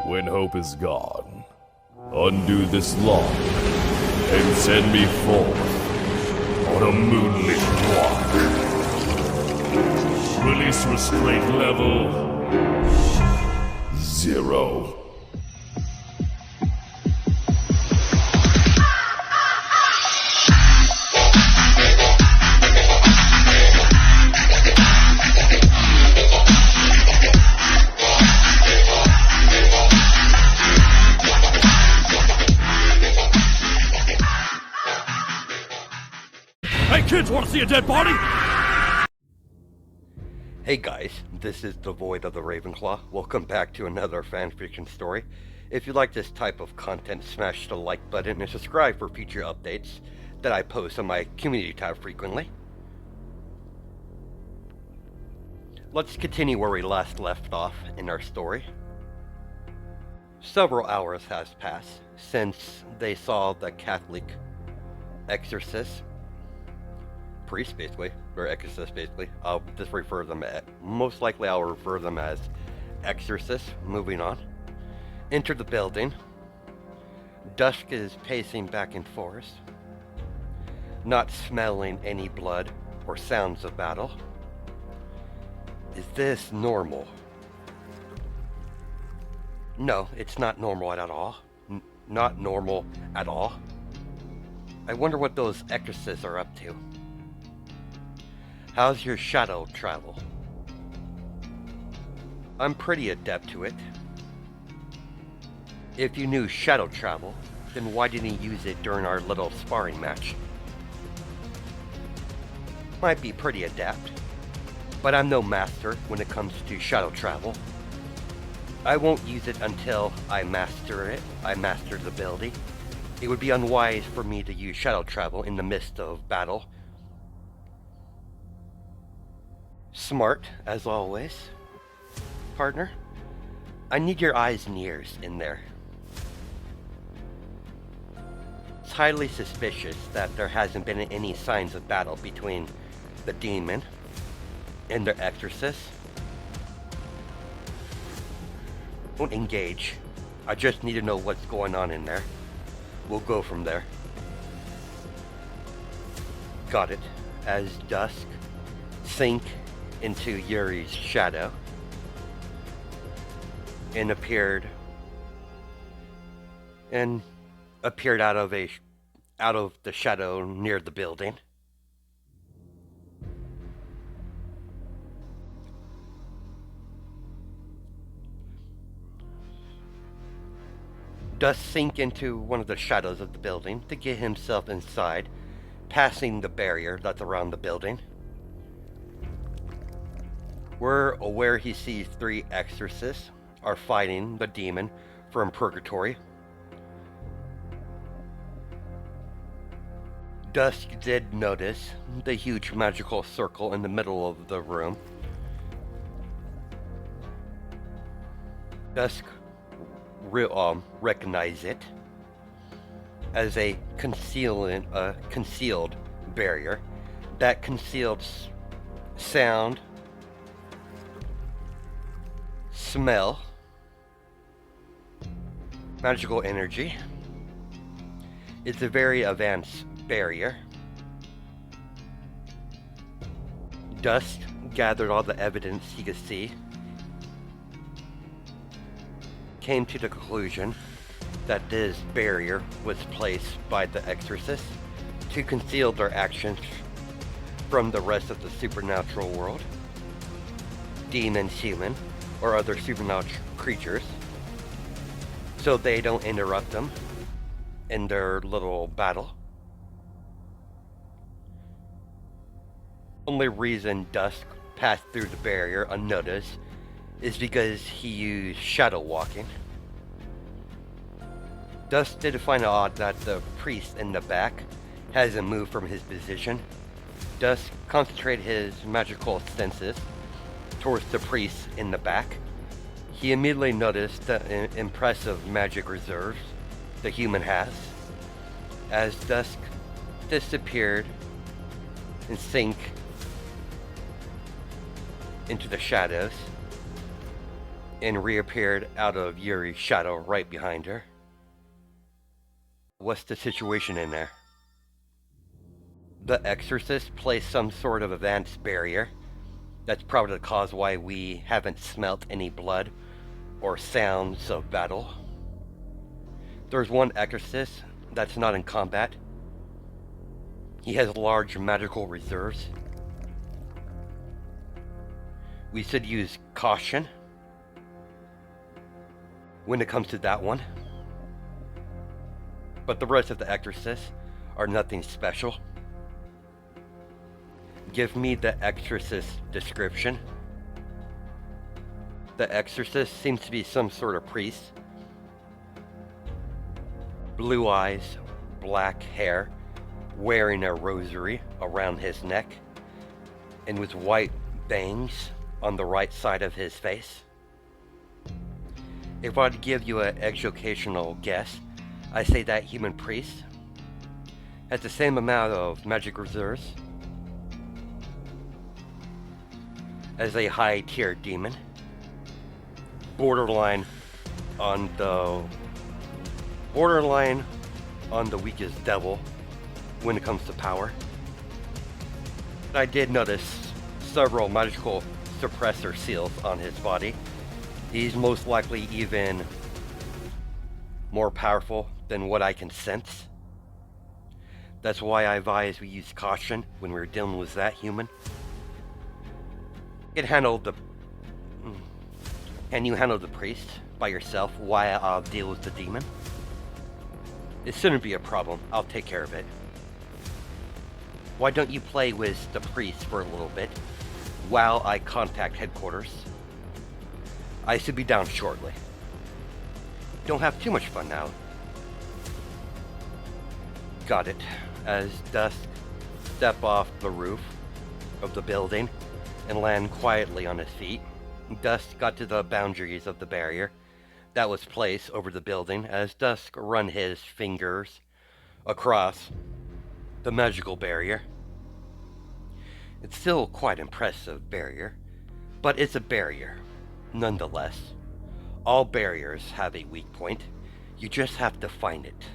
When hope is gone, undo this lock and send me forth on a moonlit walk. Release restraint level 0. Hey kids, wanna see a dead body? Hey guys, this is the Void of the Ravenclaw. Welcome back to another fanfiction story. If you like this type of content, smash the like button and subscribe for future updates that I post on my community tab frequently. Let's continue where we last left off in our story. Several hours has passed since they saw the Catholic exorcist. Priest, basically, or exorcist, basically. I'll just refer them at, most likely I'll refer them as exorcists. Moving on. Enter the building. Dusk is pacing back and forth, not smelling any blood or sounds of battle. Is this normal? No, it's not normal at all. Not normal at all. I wonder what those exorcists are up to. How's your shadow travel? I'm pretty adept to it. If you knew shadow travel, then why didn't you use it during our little sparring match? Might be pretty adept, but I'm no master when it comes to shadow travel. I won't use it until I master it. I master the ability. It would be unwise for me to use shadow travel in the midst of battle. Smart, as always. Partner, I need your eyes and ears in there. It's highly suspicious that there hasn't been any signs of battle between the demon and their exorcist. Don't engage. I just need to know what's going on in there. We'll go from there. Got it. As dusk sink into Yuri's shadow and appeared out of the shadow near the building. Does sink into one of the shadows of the building to get himself inside, passing the barrier that's around the building. We're aware he sees 3 exorcists are fighting the demon from purgatory. Dusk did notice the huge magical circle in the middle of the room. Dusk recognized it as a concealed barrier that concealed sound, smell, magical energy. It's a very advanced barrier. Dusk gathered all the evidence he could see, came to the conclusion that this barrier was placed by the exorcist to conceal their actions from the rest of the supernatural world, demons, human, or other supernatural creatures, so they don't interrupt them in their little battle. Only reason Dusk passed through the barrier unnoticed is because he used shadow walking. Dusk did find it odd that the priest in the back hasn't moved from his position. Dusk concentrated his magical senses towards the priest in the back. He immediately noticed the impressive magic reserves the human has. As Dusk disappeared and sank into the shadows, and reappeared out of Yuri's shadow right behind her. What's the situation in there? The exorcist placed some sort of advanced barrier. That's probably the cause why we haven't smelt any blood or sounds of battle. There's one exorcist that's not in combat. He has large magical reserves. We should use caution when it comes to that one. But the rest of the exorcists are nothing special. Give me the exorcist description. The exorcist seems to be some sort of priest. Blue eyes, black hair, wearing a rosary around his neck, and with white bangs on the right side of his face. If I'd give you an educational guess, I say that human priest has the same amount of magic reserves as a high-tier demon, borderline on the weakest devil when it comes to power. I did notice several magical suppressor seals on his body. He's most likely even more powerful than what I can sense. That's why I advise we use caution when we're dealing with that human. Can you handle the priest by yourself while I'll deal with the demon? It shouldn't be a problem. I'll take care of it. Why don't you play with the priest for a little bit while I contact headquarters? I should be down shortly. Don't have too much fun now. Got it. As Dusk stepped off the roof of the building and land quietly on his feet, Dusk got to the boundaries of the barrier that was placed over the building. As Dusk run his fingers across the magical barrier. It's still quite impressive barrier, but it's a barrier nonetheless. All barriers have a weak point. You just have to find it.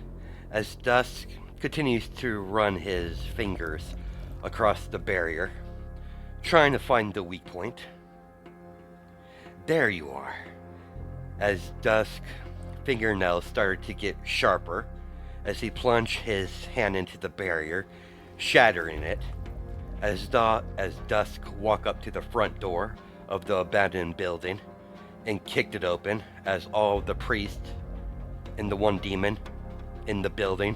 As Dusk continues to run his fingers across the barrier, trying to find the weak point. There you are. As Dusk's fingernails started to get sharper, as he plunged his hand into the barrier, shattering it, as Dusk walked up to the front door of the abandoned building and kicked it open, as all the priests and the one demon in the building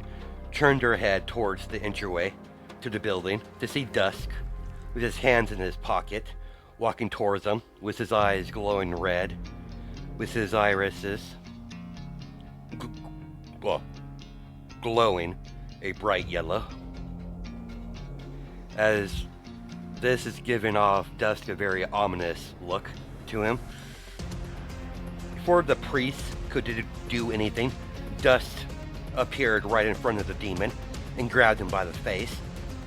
turned her head towards the entryway to the building to see Dusk with his hands in his pocket, walking towards them with his eyes glowing red, with his irises glowing a bright yellow. As this is giving off Dusk a very ominous look to him. Before the priest could do anything, Dusk appeared right in front of the demon and grabbed him by the face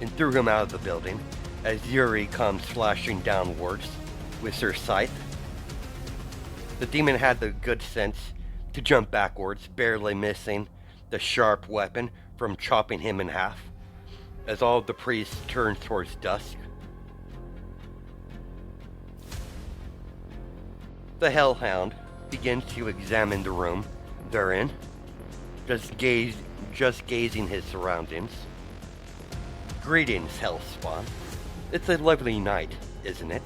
and threw him out of the building as Yuri comes slashing downwards with her scythe. The demon had the good sense to jump backwards, barely missing the sharp weapon from chopping him in half, as all the priests turned towards Dusk. The Hellhound begins to examine the room they're in, just gazing his surroundings. Greetings, Hellspawn. It's a lovely night, isn't it?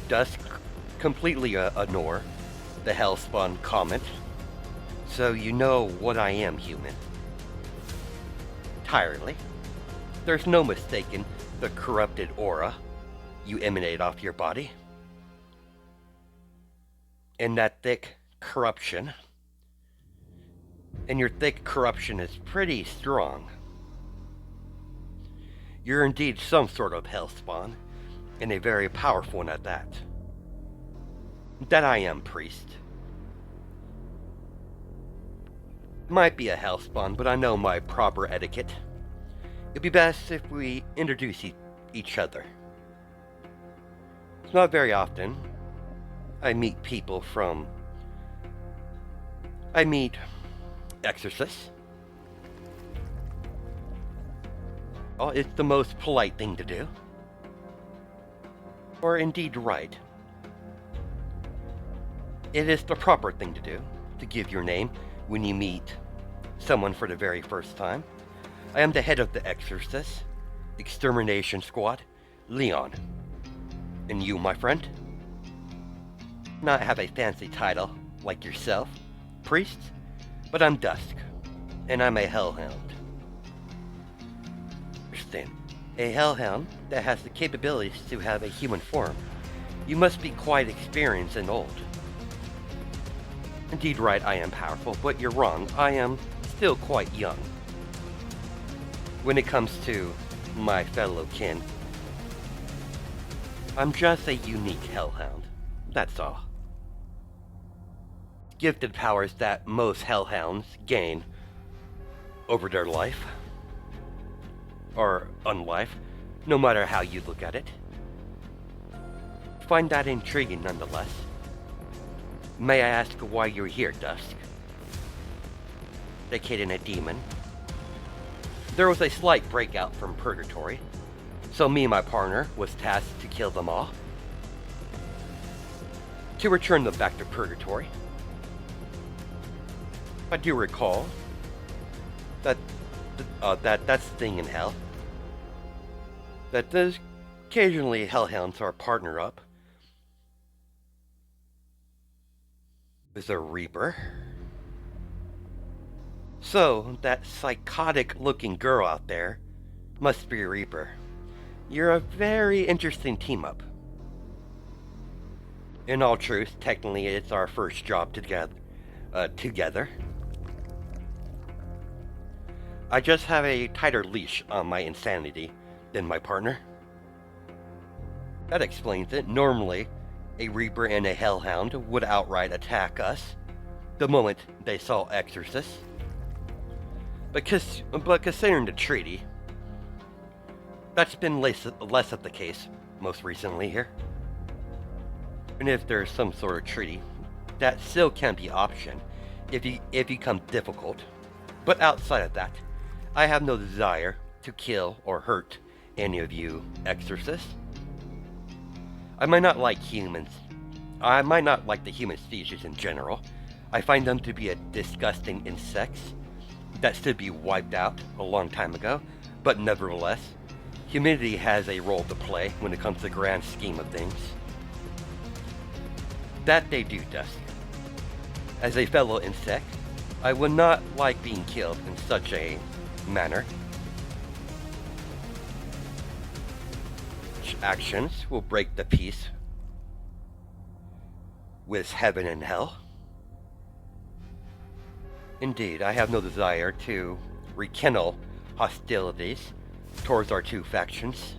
Dusk completely ignore the Hellspawn comment. So you know what I am, human. Entirely. There's no mistaking the corrupted aura you emanate off your body. And that thick corruption. And your thick corruption is pretty strong. You're indeed some sort of hellspawn, and a very powerful one at that. That I am, priest. Might be a hellspawn, but I know my proper etiquette. It'd be best if we introduce each other. It's not very often I meet exorcists. Oh, it's the most polite thing to do. Or indeed right. It is the proper thing to do, to give your name when you meet someone for the very first time. I am the head of the Exorcist Extermination Squad, Leon. And you, my friend? Not have a fancy title like yourself, priest, but I'm Dusk, and I'm a hellhound. Understand? A hellhound that has the capabilities to have a human form. You must be quite experienced and old. Indeed right, I am powerful, but you're wrong. I am still quite young. When it comes to my fellow kin, I'm just a unique hellhound. That's all. Gifted powers that most hellhounds gain over their life, or unlife, no matter how you look at it. Find that intriguing nonetheless. May I ask why you're here, Dusk? Dedicating a demon. There was a slight breakout from Purgatory, so me and my partner was tasked to kill them all. To return them back to Purgatory. I do recall that that's the thing in hell. That there's occasionally hellhounds are partner up with a Reaper. So, that psychotic-looking girl out there must be a Reaper. You're a very interesting team-up. In all truth, technically it's our first job together. I just have a tighter leash on my insanity than my partner. That explains it. Normally, a Reaper and a Hellhound would outright attack us the moment they saw Exorcists. But considering the treaty, that's been less of the case most recently here. And if there's some sort of treaty, that still can be an option if you become difficult. But outside of that, I have no desire to kill or hurt any of you exorcists. I might not like humans. I might not like the human species in general. I find them to be a disgusting insects that should be wiped out a long time ago. But nevertheless, humanity has a role to play when it comes to the grand scheme of things. That they do, Dusk. As a fellow insect, I would not like being killed in such a manner. Such actions will break the peace with heaven and hell. Indeed, I have no desire to rekindle hostilities towards our two factions.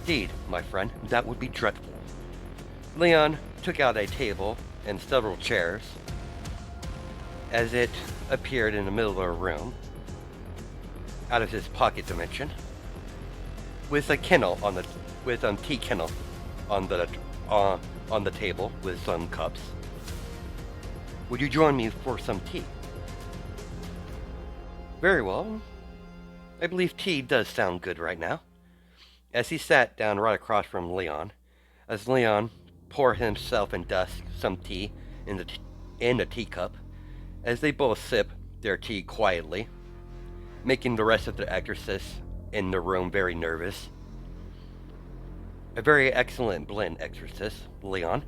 Indeed, my friend, that would be dreadful. Leon took out a table and several chairs as it appeared in the middle of the room out of his pocket dimension with a kennel on the tea kennel on the table with some cups. Would you join me for some tea? Very well. I believe tea does sound good right now. As he sat down right across from Leon, as Leon poured himself and Dusk some tea in the teacup, as they both sip their tea quietly, making the rest of the exorcists in the room very nervous. A very excellent blend exorcist, Leon.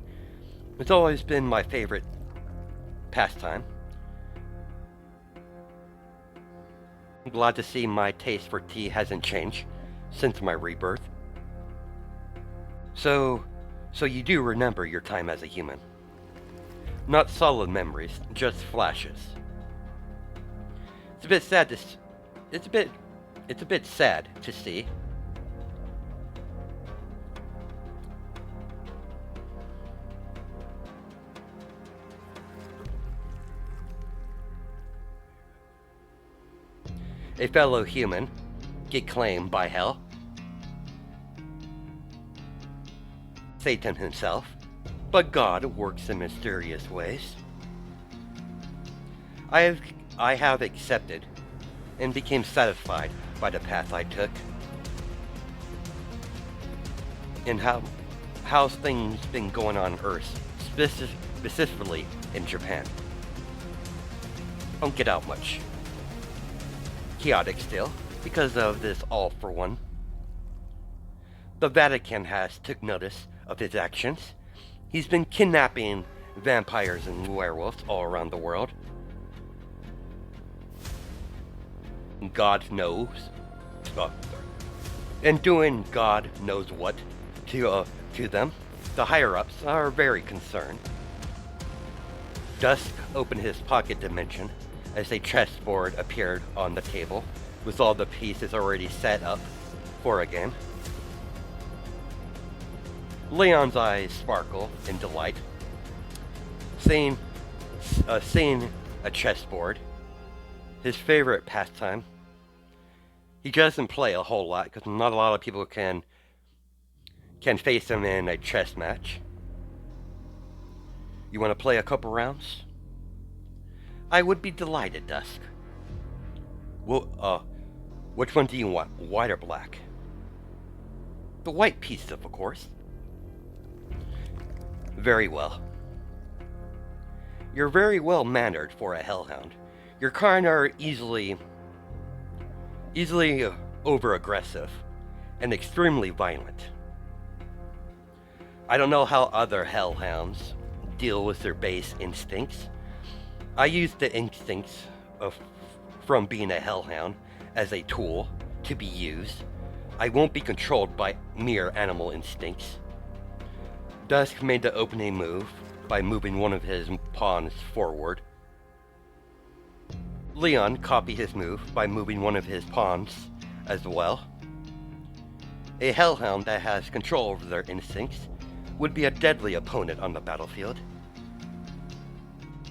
It's always been my favorite pastime. I'm glad to see my taste for tea hasn't changed since my rebirth. So you do remember your time as a human. Not solid memories, just flashes. It's a bit sad to see. A fellow human get claimed by hell. Satan himself, but God works in mysterious ways. I have accepted and became satisfied by the path I took. And how's things been going on Earth, specifically in Japan? Don't get out much. Chaotic still, because of this all for one. The Vatican has took notice of his actions. He's been kidnapping vampires and werewolves all around the world. God knows. And doing God knows what to them. The higher-ups are very concerned. Dusk opened his pocket dimension as a chessboard appeared on the table with all the pieces already set up for a game. Leon's eyes sparkle in delight, seeing a chessboard, his favorite pastime. He doesn't play a whole lot because not a lot of people can face him in a chess match. You want to play a couple rounds? I would be delighted, Dusk. Well, which one do you want, white or black? The white piece, of course. Very well. You're very well mannered for a hellhound. Your kind are easily over-aggressive and extremely violent. I don't know how other hellhounds deal with their base instincts. I use the instincts from being a hellhound as a tool to be used. I won't be controlled by mere animal instincts. Dusk made the opening move by moving one of his pawns forward. Leon copied his move by moving one of his pawns as well. A hellhound that has control over their instincts would be a deadly opponent on the battlefield.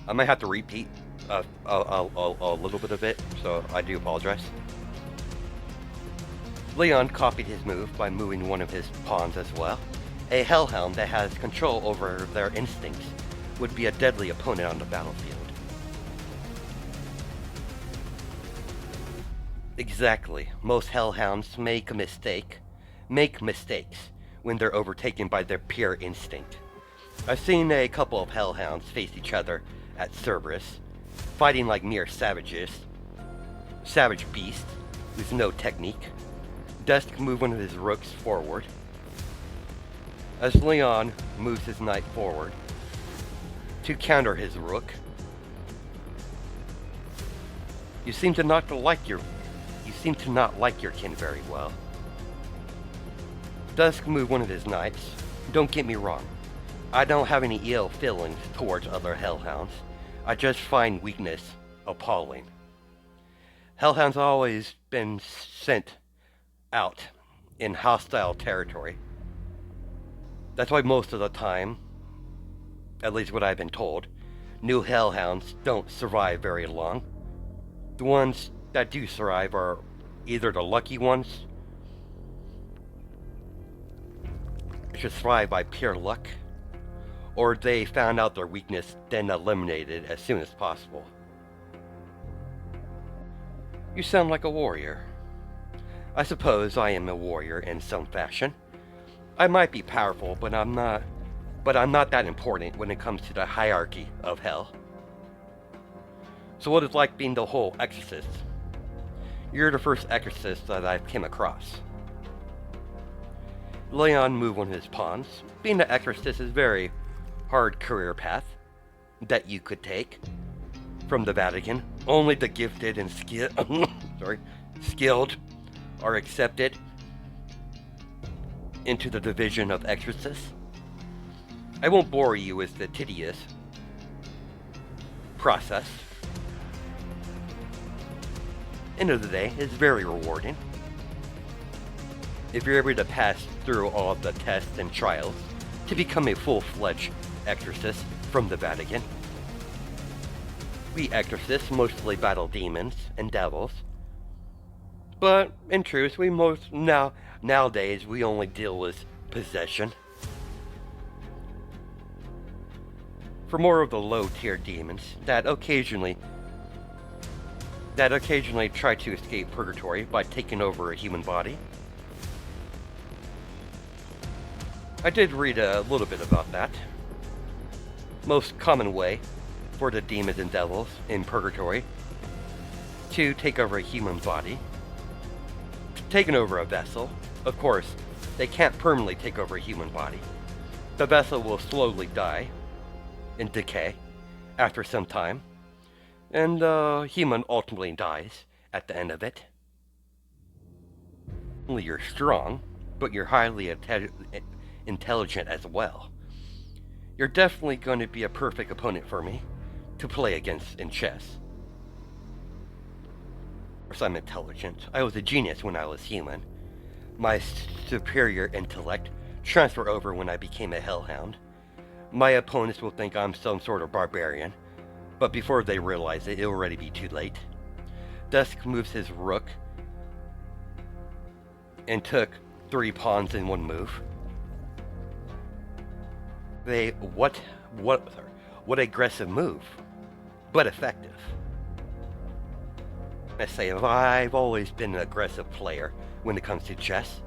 I might have to repeat a little bit of it, so I do apologize. Leon copied his move by moving one of his pawns as well. A hellhound that has control over their instincts would be a deadly opponent on the battlefield. Exactly. Most hellhounds make mistakes when they're overtaken by their pure instinct. I've seen a couple of hellhounds face each other at Cerberus, fighting like mere savage beasts with no technique. Dusk moved one of his rooks forward. As Leon moves his knight forward to counter his rook, you seem to not like your kin very well. Dusk moved one of his knights. Don't get me wrong, I don't have any ill feelings towards other hellhounds. I just find weakness appalling. Hellhounds have always been sent out in hostile territory. That's why most of the time, at least what I've been told, new hellhounds don't survive very long. The ones that do survive are either the lucky ones, which is survived by pure luck, or they found out their weakness, then eliminated as soon as possible. You sound like a warrior. I suppose I am a warrior in some fashion. I might be powerful, but I'm not that important when it comes to the hierarchy of hell. So what is it like being the whole exorcist? You're the first exorcist that I've come across. Leon moved one of his pawns. Being the exorcist is a very hard career path that you could take from the Vatican. Only the gifted and skilled are accepted into the division of exorcists. I won't bore you with the tedious process. End of the day, it's very rewarding. If you're able to pass through all of the tests and trials to become a full-fledged exorcist from the Vatican. We exorcists mostly battle demons and devils, but in truth, nowadays we only deal with possession. for more of the low-tier demons that occasionally try to escape purgatory by taking over a human body. I did read a little bit about that. Most common way for the demons and devils in purgatory to take over a human body, taking over a vessel. Of course, they can't permanently take over a human body. The vessel will slowly die and decay after some time, and the human ultimately dies at the end of it. Only you're strong, but you're highly intelligent as well. You're definitely going to be a perfect opponent for me to play against in chess. Of course, I'm intelligent. I was a genius when I was human. My superior intellect transferred over when I became a hellhound. My opponents will think I'm some sort of barbarian, but before they realize it, it'll already be too late. Dusk moves his rook and took 3 pawns in one move. What aggressive move, but effective. I say, I've always been an aggressive player when it comes to chess.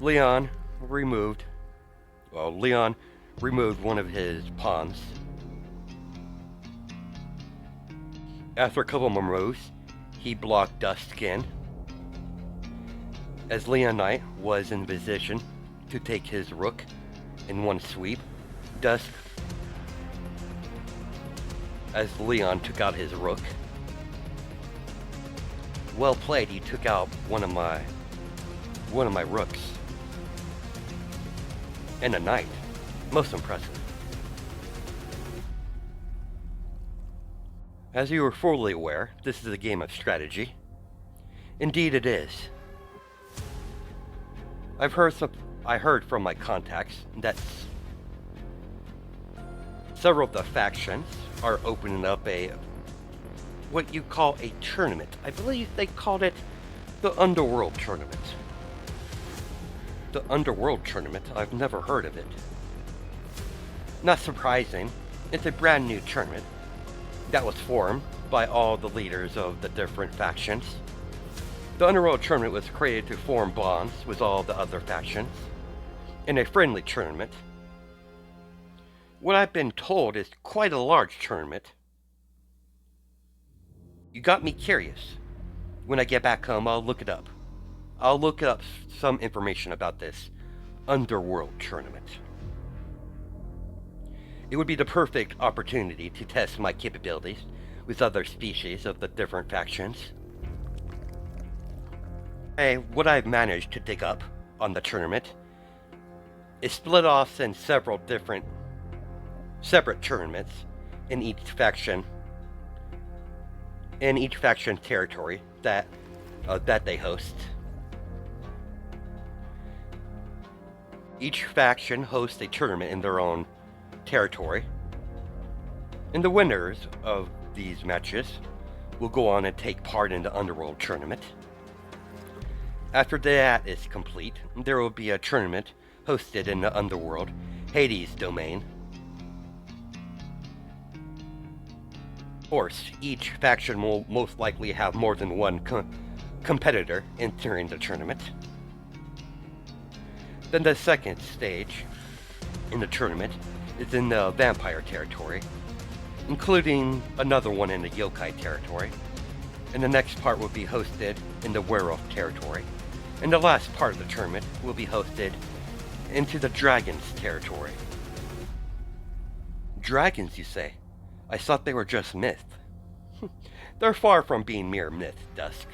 Leon removed one of his pawns. After a couple more moves, he blocked Dusk in. As Leon Knight was in position to take his rook in one sweep, Dusk, as Leon took out his rook. Well played, he took out one of my rooks. And a knight. Most impressive. As you are fully aware, this is a game of strategy. Indeed it is. I heard from my contacts that several of the factions are opening up what you call a tournament. I believe they called it the Underworld Tournament. The Underworld Tournament, I've never heard of it. Not surprising, it's a brand new tournament that was formed by all the leaders of the different factions. The Underworld Tournament was created to form bonds with all the other factions in a friendly tournament. What I've been told is quite a large tournament. You got me curious. When I get back home, I'll look it up. I'll look up some information about this Underworld Tournament. It would be the perfect opportunity to test my capabilities with other species of the different factions. What I've managed to dig up on the tournament is split off in several different separate tournaments in each faction territory that they host. Each faction hosts a tournament in their own territory, and the winners of these matches will go on and take part in the Underworld Tournament. After that is complete, there will be a tournament hosted in the Underworld Hades domain. Of course, each faction will most likely have more than one competitor entering the tournament. Then the second stage in the tournament is in the vampire territory, including another one in the yokai territory, and the next part will be hosted in the werewolf territory, and the last part of the tournament will be hosted into the dragons territory. Dragons, you say? I thought they were just myth. They're far from being mere myth, Dusk.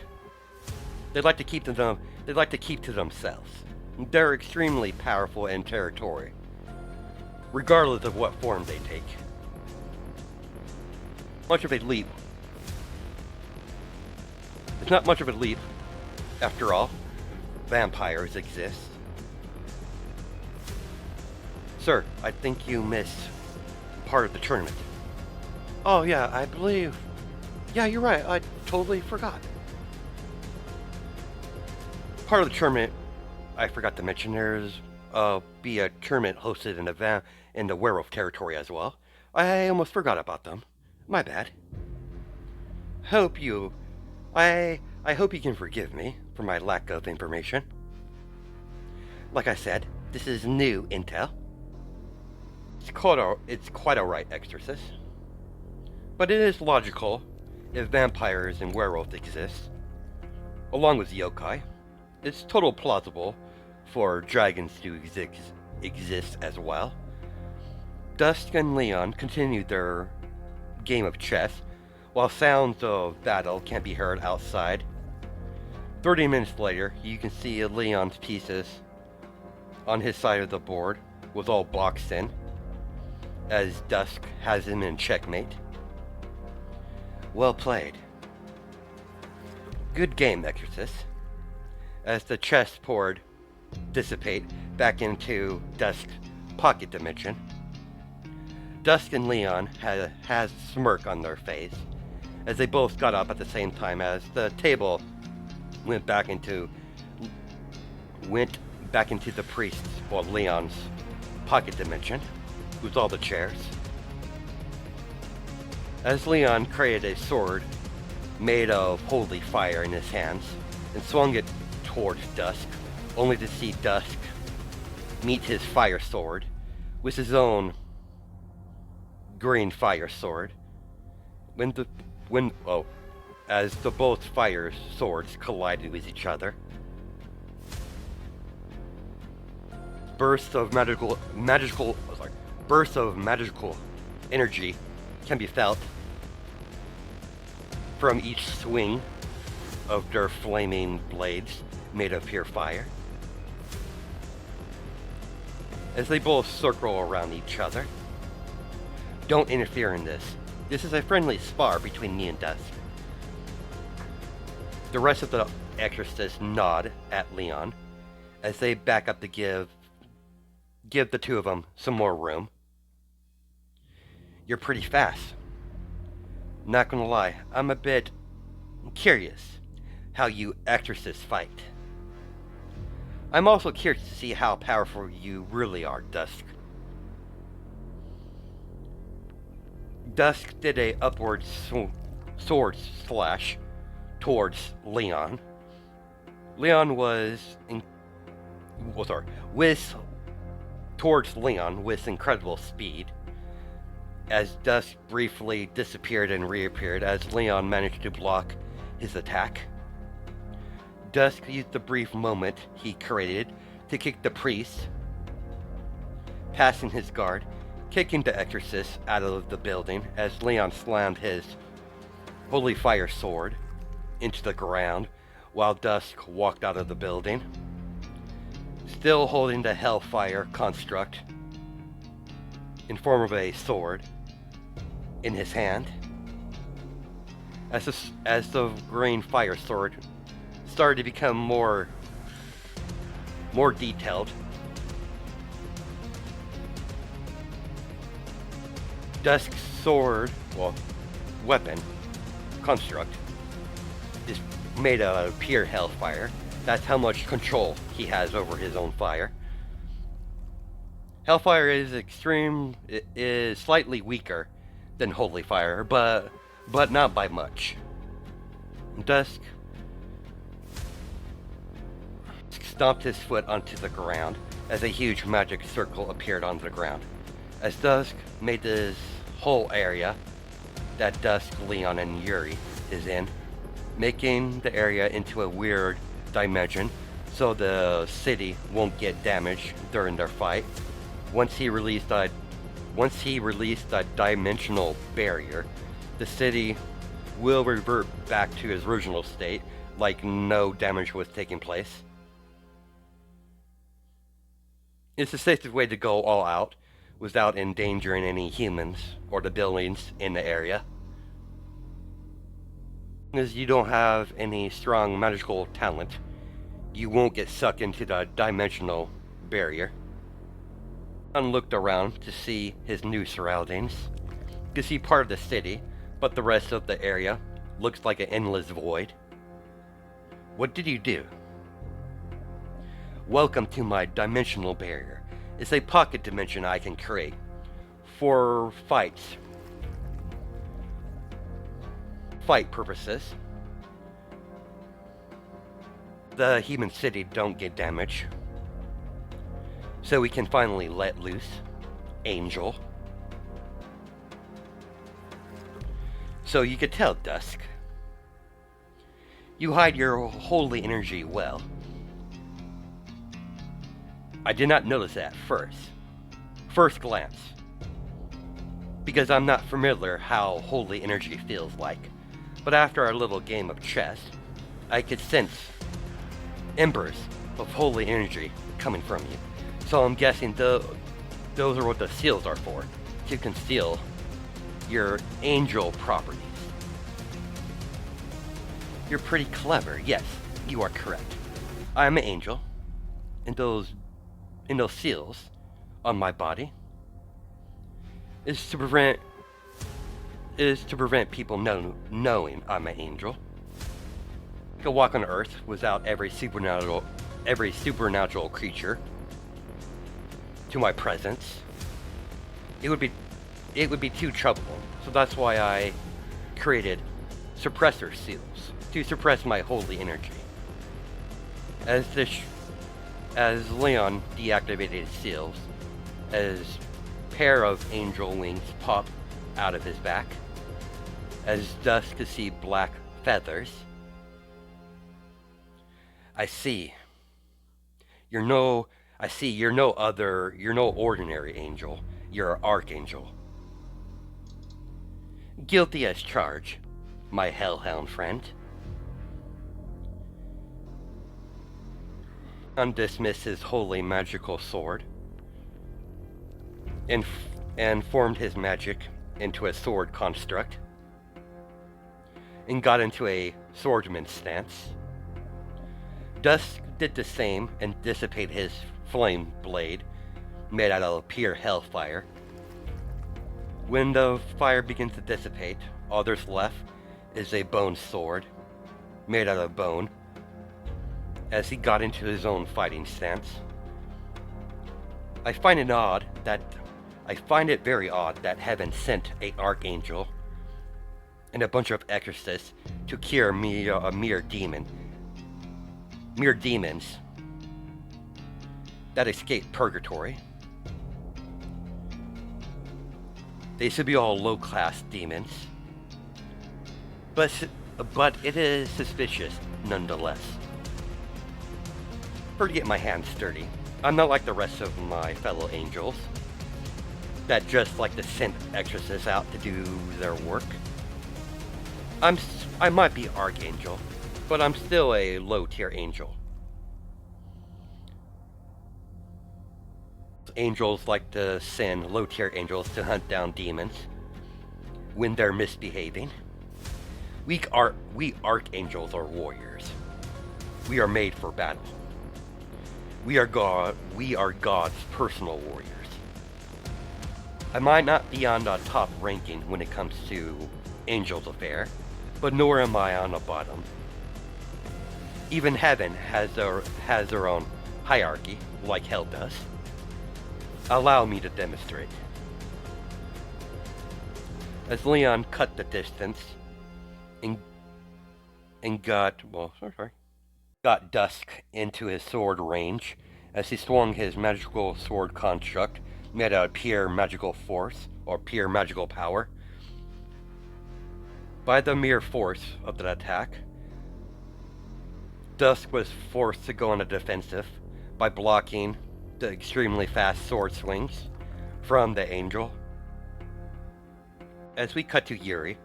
They like to keep to themselves. They're extremely powerful in territory, regardless of what form they take. Much of a leap. It's not much of a leap, after all. Vampires exist. Sir, I think you missed part of the tournament. Oh yeah, I believe... Yeah, you're right, I totally forgot. Part of the tournament, I forgot to mention, there's be a tournament hosted in the werewolf territory as well. I almost forgot about them. My bad. Hope you... I hope you can forgive me for my lack of information. Like I said, this is new intel. It's quite alright, Exorcist. But it is logical if vampires and werewolves exist, along with yokai. It's total plausible for dragons to exist as well. Dusk and Leon continued their game of chess, while sounds of battle can be heard outside. 30 minutes later, you can see Leon's pieces on his side of the board was all boxed in, as Dusk has him in checkmate. Well played. Good game, Exorcist. As the chessboard dissipate back into Dusk's pocket dimension, Dusk and Leon has a smirk on their face as they both got up at the same time as the table went back into the priest's or Leon's pocket dimension with all the chairs. As Leon created a sword made of holy fire in his hands and swung it towards Dusk, only to see Dusk meet his fire sword with his own green fire sword. As the both fire swords collided with each other, bursts of magical energy can be felt from each swing of their flaming blades made of pure fire. As they both circle around each other. Don't interfere in this. This is a friendly spar between me and Dusk. The rest of the exorcists nod at Leon as they back up to give the two of them some more room. You're pretty fast. Not gonna lie, I'm a bit curious how you exorcists fight. I'm also curious to see how powerful you really are, Dusk. Dusk did a upward sword slash towards Leon. Leon towards Leon with incredible speed, as Dusk briefly disappeared and reappeared as Leon managed to block his attack. Dusk used the brief moment he created to kick the priest, passing his guard, kicking the exorcist out of the building as Leon slammed his holy fire sword into the ground while Dusk walked out of the building, still holding the hellfire construct in form of a sword in his hand. As the green fire sword started to become more detailed, Dusk's weapon construct is made of pure hellfire. That's how much control he has over his own fire. Hellfire is slightly weaker than holy fire, but not by much. Dusk stomped his foot onto the ground as a huge magic circle appeared on the ground. As Dusk made this whole area that Dusk, Leon, and Yuri is in, making the area into a weird dimension so the city won't get damaged during their fight. Once he released a dimensional barrier, the city will revert back to its original state, like no damage was taking place. It's the safest way to go all out without endangering any humans or the buildings in the area. As you don't have any strong magical talent, you won't get sucked into the dimensional barrier. Leon looked around to see his new surroundings. You can see part of the city, but the rest of the area looks like an endless void. What did you do? Welcome to my dimensional barrier. It's a pocket dimension I can create for fight purposes. The human city don't get damage, so we can finally let loose Angel. So you could tell, Dusk, you hide your holy energy well. I did not notice that first glance, because I'm not familiar how holy energy feels like. But after our little game of chess, I could sense embers of holy energy coming from you. So I'm guessing those are what the seals are for, to conceal your angel properties. You're pretty clever. Yes, you are correct. I am an angel, and those seals on my body is to prevent people knowing I'm an angel. I could walk on Earth without every supernatural creature to my presence. It would be too troubling. So that's why I created suppressor seals to suppress my holy energy. As Leon deactivated seals, as pair of angel wings pop out of his back, as Dusk could see black feathers. You're no ordinary angel. You're an archangel. Guilty as charged, my hellhound friend. Undismissed his holy magical sword and formed his magic into a sword construct and got into a swordsman stance. Dusk did the same and dissipated his flame blade made out of pure hellfire. When the fire begins to dissipate, all there's left is a bone sword made out of bone. As he got into his own fighting stance, I find it very odd that heaven sent an archangel and a bunch of exorcists to cure a mere demons that escaped purgatory. They should be all low-class demons, but it is suspicious nonetheless. To get my hands dirty. I'm not like the rest of my fellow angels that just like to send exorcists out to do their work. I might be archangel, but I'm still a low-tier angel. Angels like to send low-tier angels to hunt down demons when they're misbehaving. We archangels are warriors. We are made for battle. We are God's personal warriors. I might not be on the top ranking when it comes to angels affair, but nor am I on the bottom. Even heaven has their own hierarchy, like hell does. Allow me to demonstrate. As Leon cut the distance and got Dusk into his sword range as he swung his magical sword construct made out of pure magical force or pure magical power. By the mere force of the attack, Dusk was forced to go on the defensive by blocking the extremely fast sword swings from the angel. As we cut to Yuri,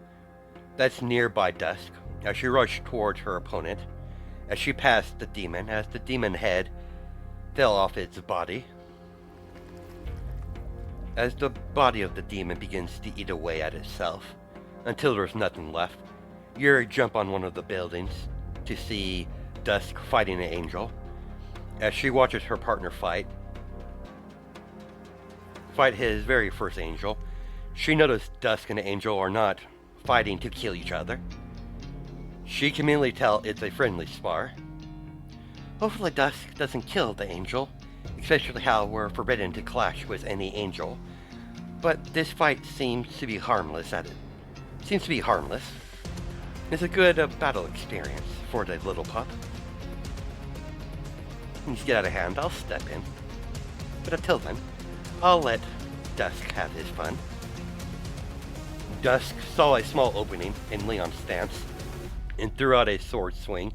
that's nearby Dusk, as she rushed towards her opponent, as she passed the demon, as the demon head fell off its body. As the body of the demon begins to eat away at itself, until there's nothing left, Yuri jumps on one of the buildings to see Dusk fighting an angel. As she watches her partner fight his very first angel, she noticed Dusk and the angel are not fighting to kill each other. She can immediately tell it's a friendly spar. Hopefully Dusk doesn't kill the angel, especially how we're forbidden to clash with any angel. But this fight seems to be harmless It's a good battle experience for the little pup. Things get out of hand, I'll step in. But until then, I'll let Dusk have his fun. Dusk saw a small opening in Leon's stance and threw out a sword swing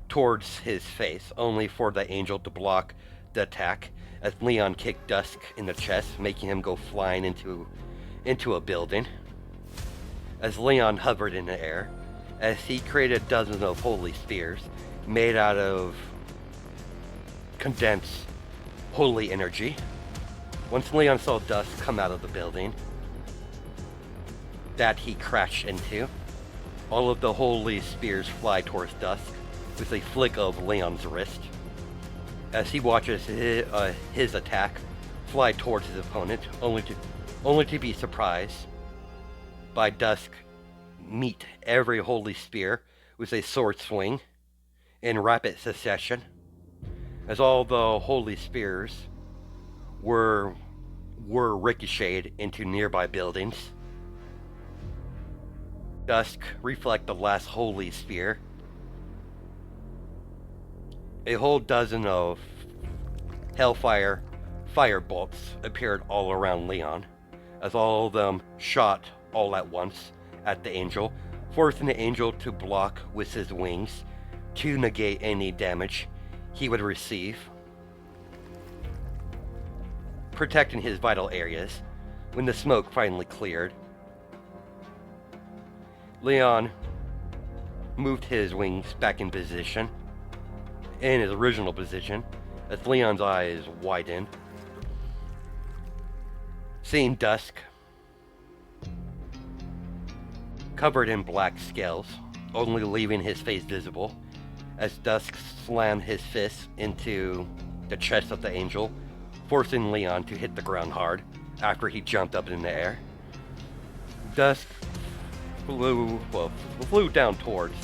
towards his face, only for the angel to block the attack as Leon kicked Dusk in the chest, making him go flying into a building. As Leon hovered in the air, as he created dozens of holy spears made out of condensed holy energy. Once Leon saw Dusk come out of the building that he crashed into, all of the holy spears fly towards Dusk with a flick of Leon's wrist as he watches his attack fly towards his opponent, only to be surprised by Dusk meet every holy spear with a sword swing in rapid succession, as all the holy spears were ricocheted into nearby buildings. Dusk reflect the last holy spear. A whole dozen of hellfire fire bolts appeared all around Leon, as all of them shot all at once at the angel, forcing the angel to block with his wings to negate any damage he would receive, protecting his vital areas. When the smoke finally cleared, Leon moved his wings back in position, in his original position, as Leon's eyes widened, seeing Dusk covered in black scales, only leaving his face visible, as Dusk slammed his fist into the chest of the angel, forcing Leon to hit the ground hard after he jumped up in the air. Dusk flew down towards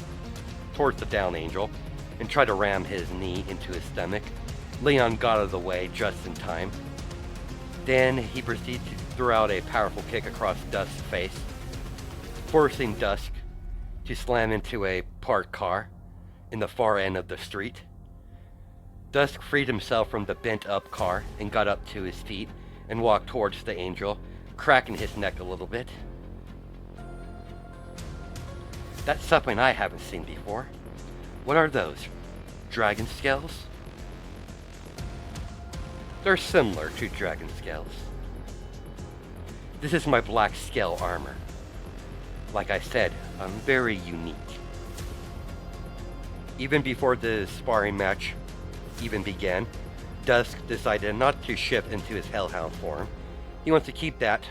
the down angel and tried to ram his knee into his stomach. Leon got out of the way just in time. Then he proceeded to throw out a powerful kick across Dusk's face, forcing Dusk to slam into a parked car in the far end of the street. Dusk freed himself from the bent-up car and got up to his feet and walked towards the angel, cracking his neck a little bit. That's something I haven't seen before. What are those? Dragon scales? They're similar to dragon scales. This is my black scale armor. Like I said, I'm very unique. Even before the sparring match even began, Dusk decided not to shift into his Hellhound form. He wants to keep that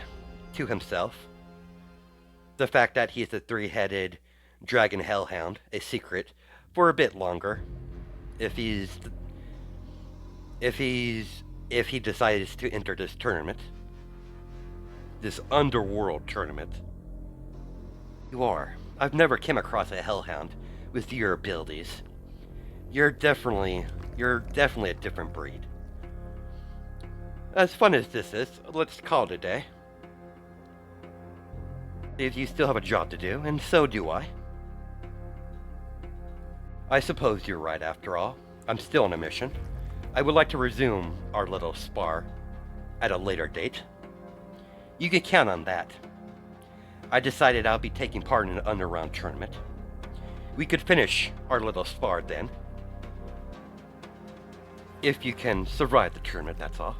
to himself. The fact that he's a three-headed dragon Hellhound, a secret, for a bit longer. If he decides to enter this tournament, this underworld tournament. I've never come across a Hellhound with your abilities. You're definitely a different breed. As fun as this is, let's call it a day. If you still have a job to do, and so do I. I suppose you're right after all. I'm still on a mission. I would like to resume our little spar at a later date. You can count on that. I decided I'll be taking part in an underground tournament. We could finish our little spar then. If you can survive the tournament, that's all.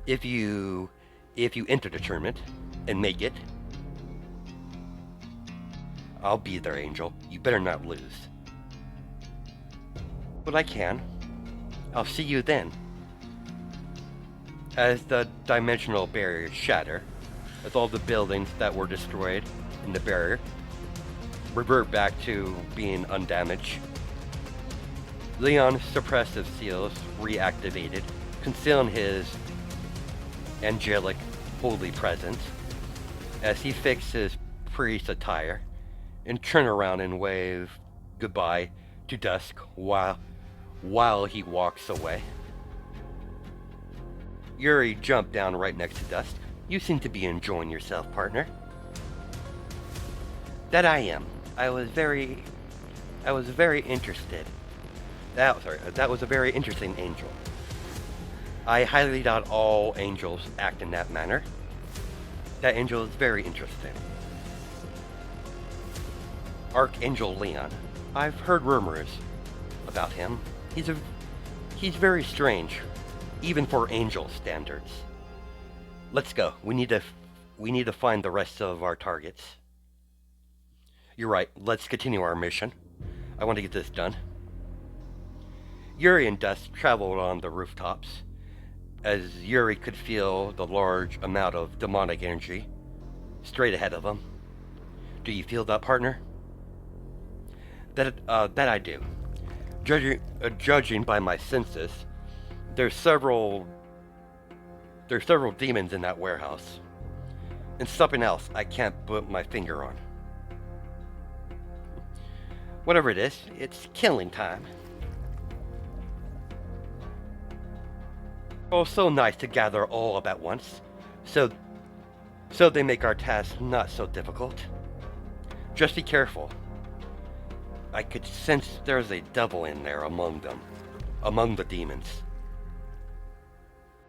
If you enter the tournament and make it, I'll be there, Angel. You better not lose. But I can. I'll see you then. As the dimensional barriers shatter, as all the buildings that were destroyed in the barrier revert back to being undamaged, Leon's suppressive seals reactivated, concealing his angelic holy presence as he fixed his priest attire and turned around and waved goodbye to Dusk while he walks away. Yuri jumped down right next to Dusk. You seem to be enjoying yourself, partner. That I am. I was very interested. That was a very interesting angel. I highly doubt all angels act in that manner. That angel is very interesting. Archangel Leon. I've heard rumors about him. He's very strange, even for angel standards. Let's go. We need to find the rest of our targets. You're right. Let's continue our mission. I want to get this done. Yuri and Dusk traveled on the rooftops, as Yuri could feel the large amount of demonic energy straight ahead of him. Do you feel that, partner? That I do. Judging by my senses, there's several demons in that warehouse, and something else I can't put my finger on. Whatever it is, it's killing time. Oh, so nice to gather all up at once, so they make our task not so difficult. Just be careful. I could sense there's a devil in there among them, among the demons.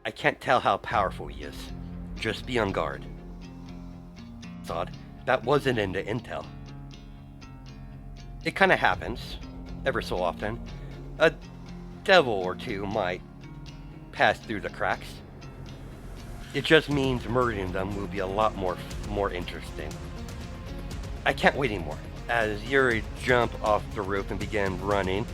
I can't tell how powerful he is. Just be on guard. It's odd. That wasn't in the intel. It kind of happens, ever so often. A devil or two might pass through the cracks. It just means murdering them will be a lot more interesting. I can't wait anymore. As Yuri jumped off the roof and began running,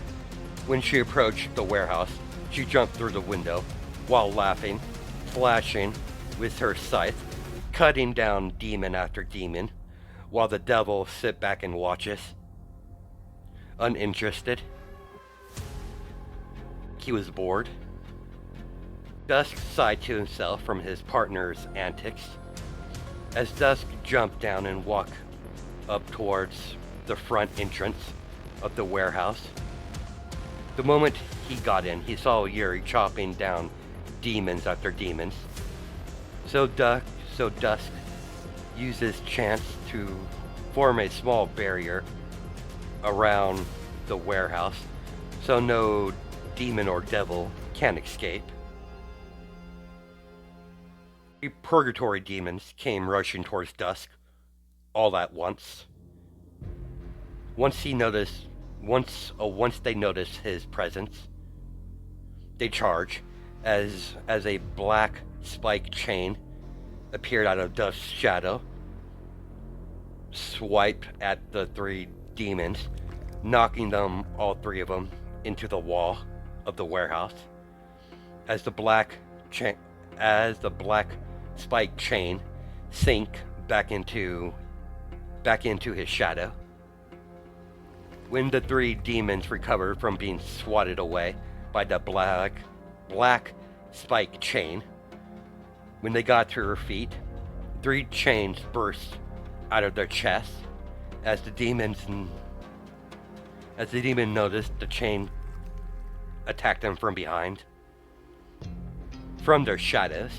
when she approached the warehouse, she jumped through the window while laughing, flashing with her scythe, cutting down demon after demon, while the devil sit back and watches, uninterested. He was bored. Dusk sighed to himself from his partner's antics, as Dusk jumped down and walked up towards the front entrance of the warehouse. The moment he got in, he saw Yuri chopping down demons after demons. So Dusk used his chance to form a small barrier around the warehouse, so no demon or devil can escape. The purgatory demons came rushing towards Dusk all at once. Once they notice his presence, they charge as a black spike chain appeared out of Dusk's shadow, swiped at the three demons, knocking them, all three of them, into the wall of the warehouse. As the black spike chain sank back into his shadow. When the three demons recovered from being swatted away by the black spike chain, when they got to her feet, three chains burst out of their chests as the demon noticed the chain attacked them from behind, from their shadows,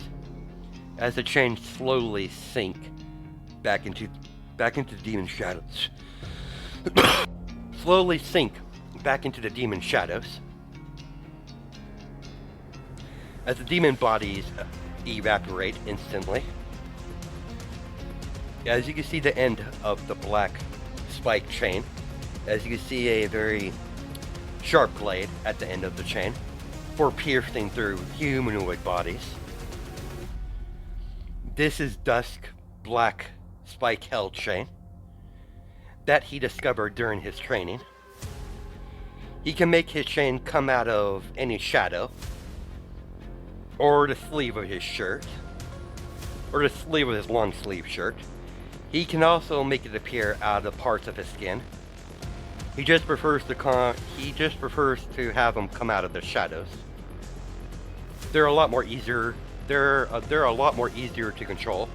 as the chain slowly sank back into the demon shadows. Slowly sink back into the demon shadows. As the demon bodies evaporate instantly. As you can see the end of the black spike chain, as you can see a very sharp blade at the end of the chain for piercing through humanoid bodies. This is Dusk black spike held chain that he discovered during his training. He can make his chain come out of any shadow, or the sleeve of his shirt, or the sleeve of his long sleeve shirt. He can also make it appear out of parts of his skin. He just prefers to have them come out of the shadows. They're a lot more easier. They're a lot more easier to control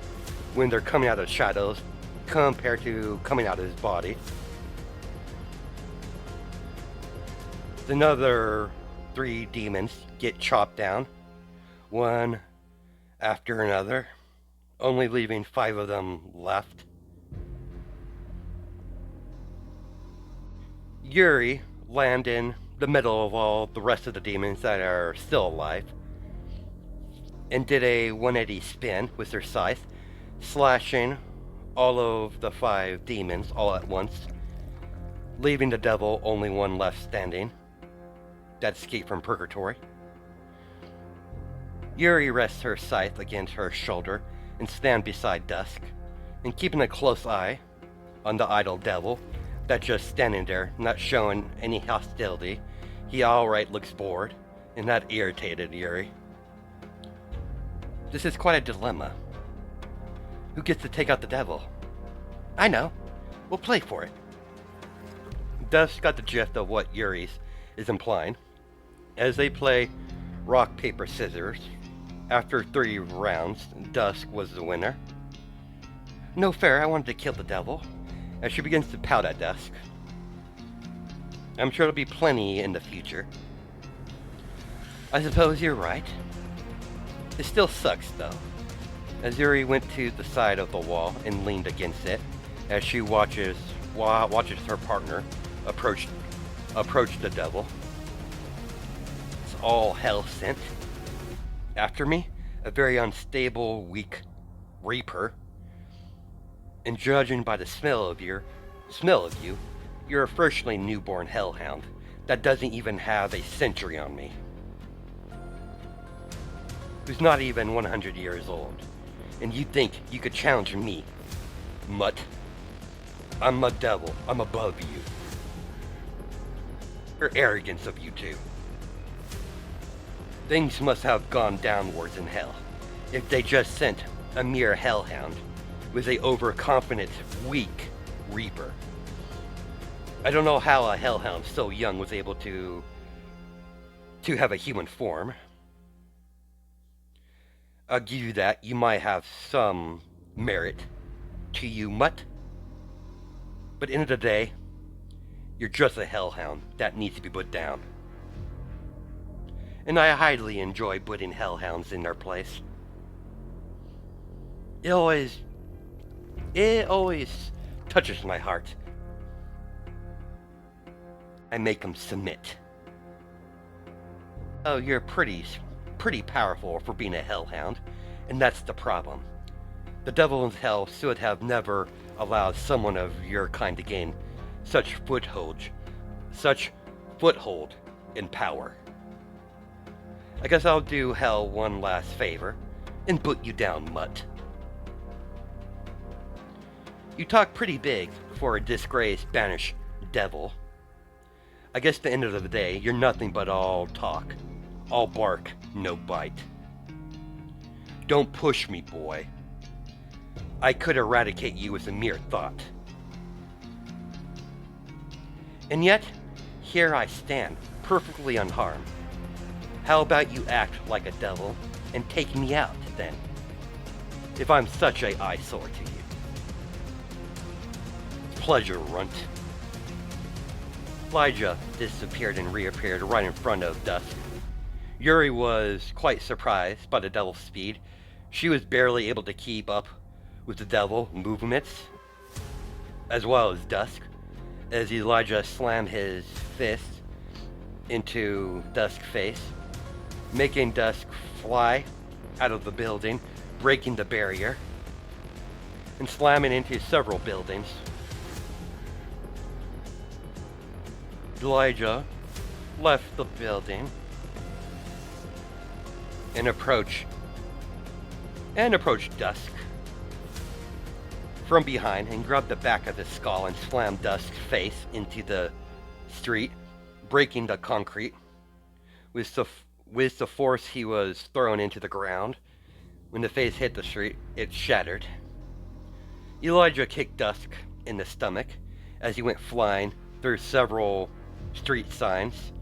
when they're coming out of the shadows compared to coming out of his body. Another 3 demons get chopped down, one after another, only leaving 5 of them left. Yuri land in the middle of all the rest of the demons that are still alive and did a 180 spin with her scythe, slashing all of the 5 demons all at once, leaving the devil only one left standing that escaped from purgatory. Yuri rests her scythe against her shoulder and stands beside Dusk, and keeping a close eye on the idle devil that's just standing there, not showing any hostility. He alright looks bored, and that irritated Yuri. This is quite a dilemma. Who gets to take out the devil? I know. We'll play for it. Dusk got the gist of what Yuri is implying. As they play rock, paper, scissors, after 3 rounds, Dusk was the winner. No fair, I wanted to kill the devil. As she begins to pout at Dusk. I'm sure there'll be plenty in the future. I suppose you're right. It still sucks, though. As Yuri went to the side of the wall and leaned against it, as she watches her partner approach the devil. It's all hell sent. After me, a very unstable, weak reaper. And judging by the smell of you, you're a freshly newborn hellhound that doesn't even have a century on me. Who's not even 100 years old. And you think you could challenge me, mutt? I'm a devil. I'm above you. Or arrogance of you two. Things must have gone downwards in hell if they just sent a mere hellhound with a overconfident, weak reaper. I don't know how a hellhound so young was able to have a human form. I'll give you that. You might have some merit to you, mutt. But end of the day, you're just a hellhound that needs to be put down. And I highly enjoy putting hellhounds in their place. It always touches my heart. I make them submit. Oh, you're pretty powerful for being a hellhound, and that's the problem. The devil in hell should have never allowed someone of your kind to gain such foothold in power. I guess I'll do hell one last favor and put you down, mutt. You talk pretty big for a disgraced, banished devil. I guess at the end of the day, you're nothing but all talk. All bark, no bite. Don't push me, boy. I could eradicate you with a mere thought. And yet, here I stand, perfectly unharmed. How about you act like a devil and take me out, then? If I'm such a eyesore to you. Pleasure, runt. Elijah disappeared and reappeared right in front of Dusk. Yuri was quite surprised by the devil's speed. She was barely able to keep up with the devil movements, as well as Dusk, as Elijah slammed his fist into Dusk's face, making Dusk fly out of the building, breaking the barrier, and slamming into several buildings. Elijah left the building and approached Dusk from behind and grabbed the back of his skull and slammed Dusk's face into the street, breaking the concrete. With the force he was thrown into the ground, when the face hit the street, it shattered. Elijah kicked Dusk in the stomach as he went flying through several street signs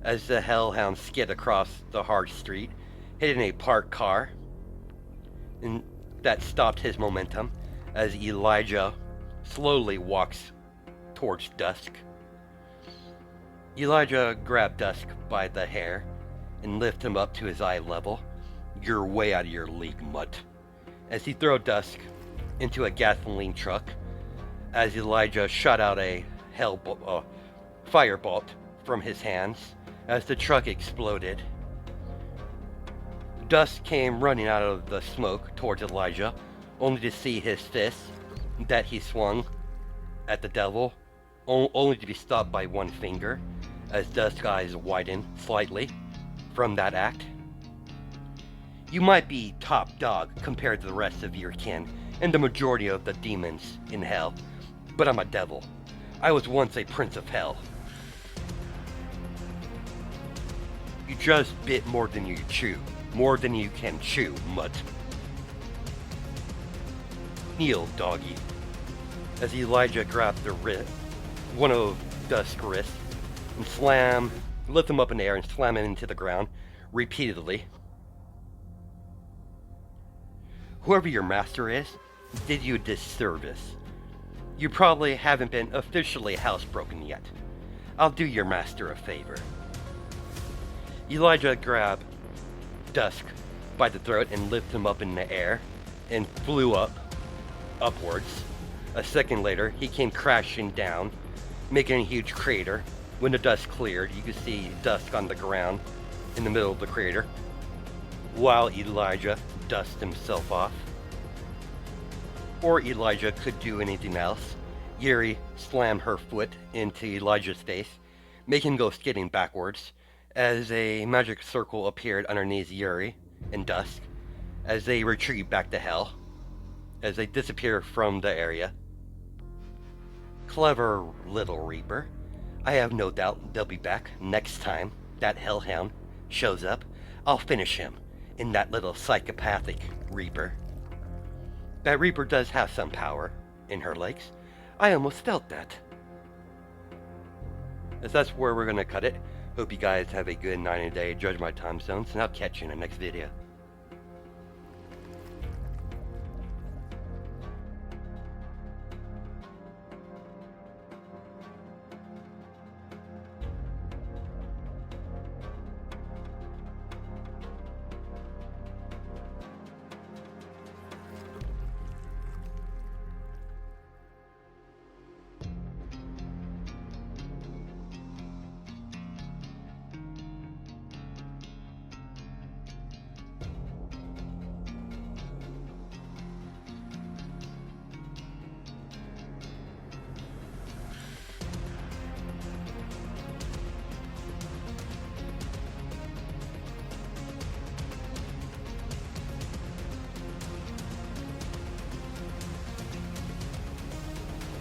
as the hellhound skid across the hard street, hitting a parked car, and that stopped his momentum as Elijah slowly walks towards Dusk. Elijah grabbed Dusk by the hair and lifted him up to his eye level. "You're way out of your league, mutt." As he threw Dusk into a gasoline truck, as Elijah shot out a firebolt from his hands, as the truck exploded. Dusk came running out of the smoke towards Elijah, only to see his fist that he swung at the devil, only to be stopped by one finger, as Dusk's eyes widened slightly from that act. "You might be top dog compared to the rest of your kin and the majority of the demons in hell, but I'm a devil. I was once a prince of hell. You just bit more than you can chew, mutt. Kneel, doggy." As Elijah grabbed one of Dusk's wrists, and lift him up in the air and slam him into the ground repeatedly. "Whoever your master is, did you a disservice. You probably haven't been officially housebroken yet. I'll do your master a favor." Elijah grabbed Dusk by the throat and lifted him up in the air and flew upwards. A second later, he came crashing down, making a huge crater. When the dust cleared, you could see Dusk on the ground in the middle of the crater, while Elijah dusted himself off. Or Elijah could do anything else. Yuri slammed her foot into Elijah's face, making him go skidding backwards, as a magic circle appeared underneath Yuri and Dusk, as they retreat back to hell, as they disappear from the area. Clever little Reaper. I have no doubt they'll be back next time that Hellhound shows up. I'll finish him in that little psychopathic Reaper. That Reaper does have some power in her legs. I almost felt that. As that's where we're going to cut it. Hope you guys have a good night and day. Judge my time zones, and I'll catch you in the next video.